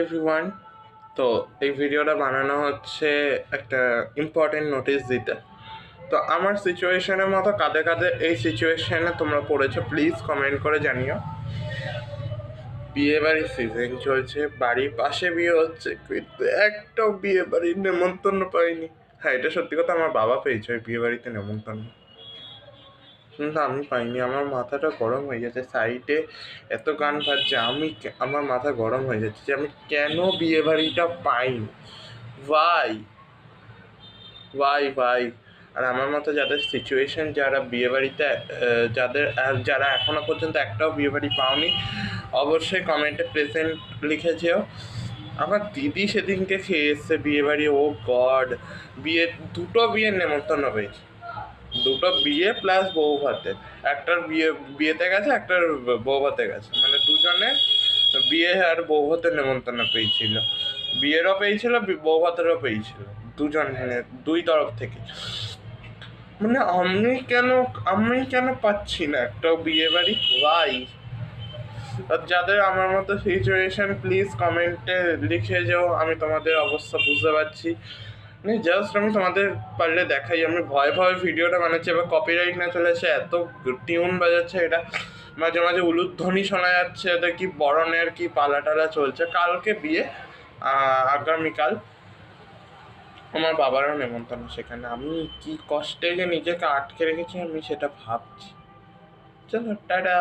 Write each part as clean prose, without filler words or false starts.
Everyone, তো এই ভিডিওটা বানানো হচ্ছে একটা ইম্পর্টেন্ট নোটিশ দিতে। তো আমার সিচুয়েশনের মতো কাদের কাদের এই সিচুয়েশনে তোমরা পড়েছো প্লিজ কমেন্ট করে জানিও। বিয়ে বাড়ির সিজন চলছে, বাড়ির পাশে বিয়ে হচ্ছে, কিন্তু একটাও বিয়ে বাড়ির নেমন্তন্ন পাইনি। হ্যাঁ, এটা সত্যি কথা, আমার বাবা পেয়েছে ওই বিয়ে বাড়িতে নেমন্তন্ন, কিন্তু আমি পাইনি। আমার মাথাটা গরম হয়ে যাচ্ছে, সাইডে এত গান বাজছে, আমার মাথা গরম হয়ে যাচ্ছে যে আমি কেন বিয়ে বাড়িটা পাইনি। ভাই ভাই ভাই আর আমার মতো যাদের সিচুয়েশন, যারা বিয়ে বাড়িতে যারা এখনো পর্যন্ত একটাও বিয়ে বাড়ি পাওনি, অবশ্যই কমেন্টে প্রেজেন্ট লিখে যেও। আমার দিদি সেদিনকে খেয়ে এসছে বিয়ে বাড়ি, ও গড, দুটো বিয়ের নেমন্তন্ন পেয়েছে, দুটো বিয়ে প্লাস বউ ভাতে। একটার বিয়েতে গেছে, একটার বউ ভাতে গেছে, মানে দুজনে বিয়ে আর বউ ভাতে নেমন্তন্ন পেয়েছিল। বিয়েরও পেয়েছিল, বউ ভাতেরও পেয়েছিল, দুজন, মানে দুই তরফ থেকে। মানে আমি কেন পাচ্ছি না একটাও বিয়ে বাড়ি ভাই। আর যাদের আমার মতো সিচুয়েশন প্লিজ কমেন্টে লিখে যাও, আমি তোমাদের অবস্থা বুঝতে পারছি। জাস্ট আমি তোমাদের পারলে দেখাই, আমি ভয়ে ভয়ে ভিডিওটা বানাচ্ছি, এবার কপিরাইট না চলে আসে, এত টিউন বাজাচ্ছে, এটা মাঝে মাঝে উলুধ্বনি শোনা যাচ্ছে, এদের কি বরণের কি পালা টালা চলছে। কালকে বিয়ে, আগামীকাল আমার বাবারও নেমন্তন্ন, সেখানে আমি কি কষ্টে যে নিজেকে আটকে রেখেছি আমি সেটা ভাবছি। চলো টাটা,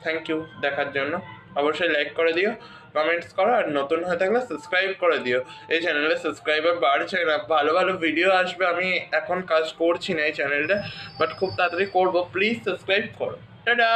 থ্যাংক ইউ দেখার জন্য। অবশ্যই লাইক করে দিও, কমেন্টস করো, আর নতুন হয়ে থাকলে সাবস্ক্রাইব করে দিও। এই চ্যানেলে সাবস্ক্রাইবার বাড়ছে না, ভালো ভালো ভিডিও আসবে। আমি এখন কাজ করছি না এই চ্যানেলটা, বাট খুব তাড়াতাড়ি করবো। প্লিজ সাবস্ক্রাইব করো। টাটা।